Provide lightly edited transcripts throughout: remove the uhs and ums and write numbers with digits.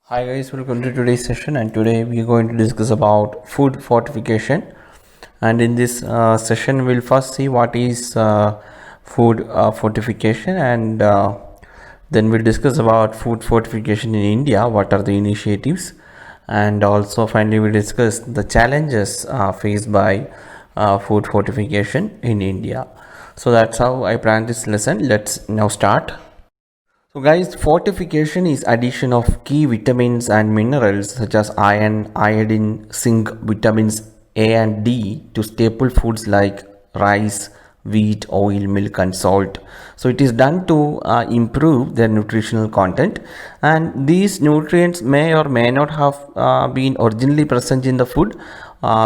Hi guys, welcome to today's session, and today we are going to discuss about food fortification. And in this session we'll first see what is food fortification, and then we'll discuss about food fortification in India, what are the initiatives, and also finally we'll discuss the challenges faced by food fortification in India. So that's how I plan this lesson. Let's now start. So guys, fortification is addition of key vitamins and minerals such as iron, iodine, zinc, vitamins A and D to staple foods like rice, wheat, oil, milk and salt. So it is done to improve their nutritional content, and these nutrients may or may not have been originally present in the food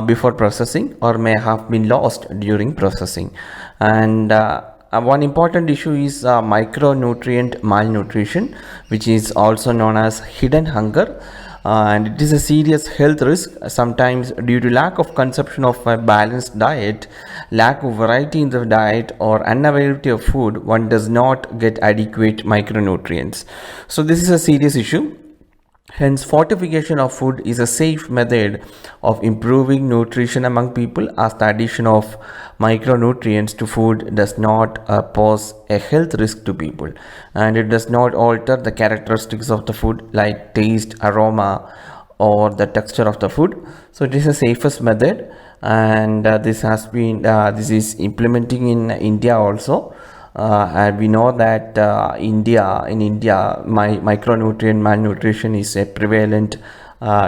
before processing, or may have been lost during processing. And one important issue is micronutrient malnutrition, which is also known as hidden hunger, and it is a serious health risk. Sometimes due to lack of consumption of a balanced diet, lack of variety in the diet, or unavailability of food, one does not get adequate micronutrients. So this is a serious issue. Hence, fortification of food is a safe method of improving nutrition among people, as the addition of micronutrients to food does not pose a health risk to people, and it does not alter the characteristics of the food like taste, aroma, or the texture of the food. So it is the safest method, and this is implementing in India also. And we know that in India, micronutrient malnutrition is a prevalent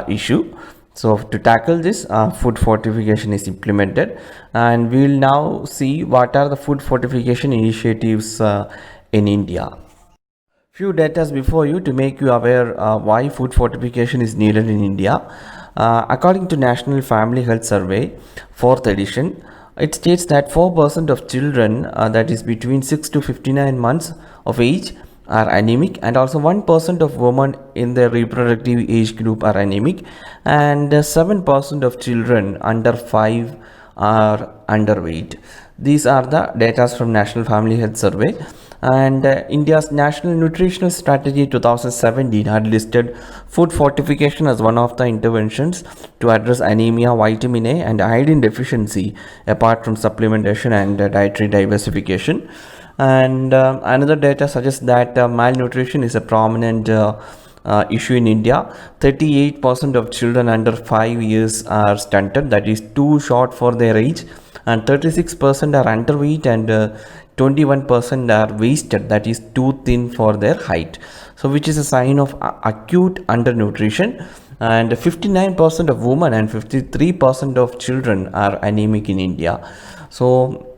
issue. So to tackle this, food fortification is implemented, and we will now see what are the food fortification initiatives in India. Few data before you to make you aware why food fortification is needed in India. According to National Family Health Survey, 4th edition, it states that 4% of children, that is between 6 to 59 months of age, are anemic, and also 1% of women in the reproductive age group are anemic, and 7% of children under 5 are underweight. These are the data from National Family Health Survey. And India's National Nutritional Strategy 2017 had listed food fortification as one of the interventions to address anemia, vitamin A and iodine deficiency, apart from supplementation and dietary diversification. And another data suggests that malnutrition is a prominent issue in India. 38% of children under 5 years are stunted, that is too short for their age, and 36% are underweight, and 21% are wasted, that is too thin for their height. So which is a sign of acute undernutrition. And 59% of women and 53% of children are anemic in India. So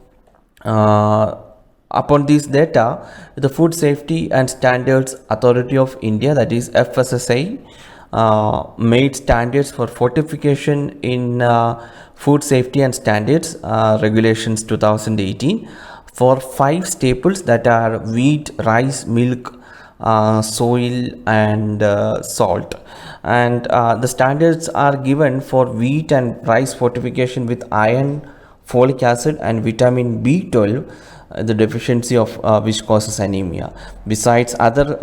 upon this data, the Food Safety and Standards Authority of India, that is FSSAI, made standards for fortification in Food Safety and Standards Regulations 2018 for 5 staples, that are wheat, rice, milk, soil and salt. And the standards are given for wheat and rice fortification with iron, folic acid and vitamin B12, the deficiency of which causes anemia. Besides, other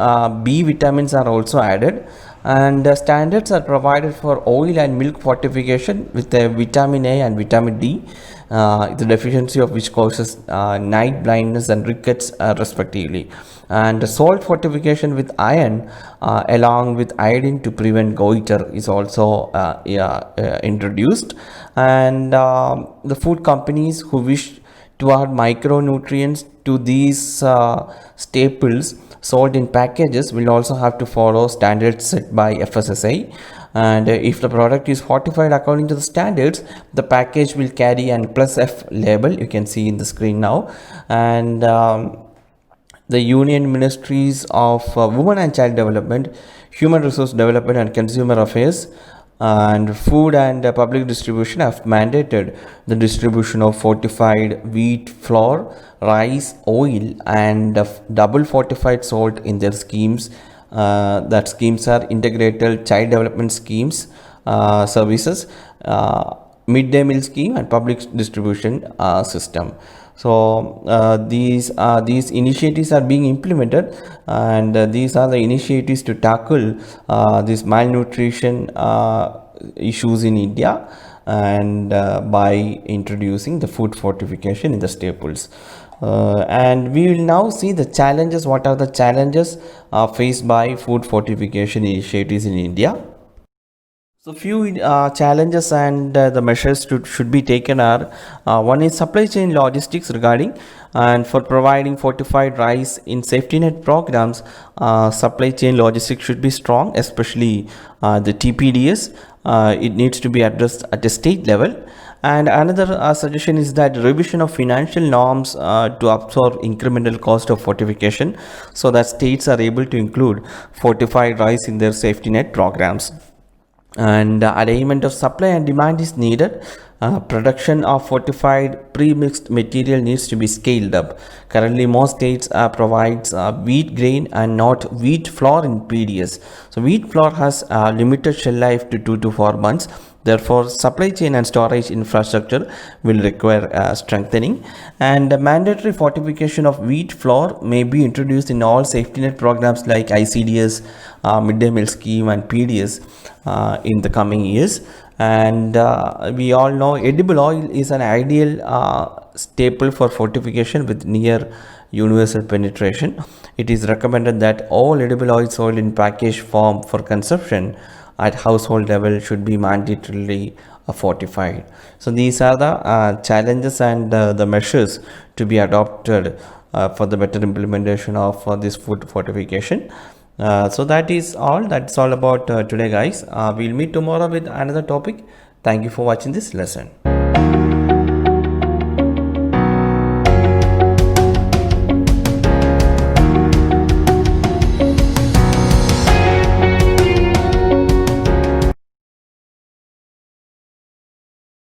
B vitamins are also added, and standards are provided for oil and milk fortification with vitamin A and vitamin D, the deficiency of which causes night blindness and rickets respectively. And salt fortification with iron along with iodine to prevent goiter is also introduced. And the food companies who wish to add micronutrients to these staples sold in packages will also have to follow standards set by FSSAI. And if the product is fortified according to the standards, the package will carry an +F label, you can see in the screen now. And the Union Ministries of Women and Child Development, Human Resource Development and Consumer Affairs, and Food and Public Distribution have mandated the distribution of fortified wheat flour, rice, oil and double fortified salt in their schemes. That schemes are integrated child development schemes, services, midday meal scheme and public distribution system. So these initiatives are being implemented, and these are the initiatives to tackle this malnutrition issues in India, and by introducing the food fortification in the staples. And we will now see the challenges. What are the challenges faced by food fortification initiatives in India? So few challenges and the measures should be taken are, one is supply chain logistics regarding, and for providing fortified rice in safety net programs, supply chain logistics should be strong, especially the TPDS. It needs to be addressed at a state level. And another suggestion is that revision of financial norms to absorb incremental cost of fortification, so that states are able to include fortified rice in their safety net programs. And alignment of supply and demand is needed. Production of fortified pre-mixed material needs to be scaled up. Currently most states provides wheat grain and not wheat flour in PDS. So wheat flour has limited shelf life to 2 to 4 months. Therefore, supply chain and storage infrastructure will require strengthening, and the mandatory fortification of wheat flour may be introduced in all safety net programs like ICDS, midday meal scheme, and PDS in the coming years. And we all know edible oil is an ideal staple for fortification with near universal penetration. It is recommended that all edible oil sold in packaged form for consumption at household level should be mandatorily fortified. So these are the challenges and the measures to be adopted for the better implementation of this food fortification. So that's all about today, guys. We'll meet tomorrow with another topic. Thank you for watching this lesson.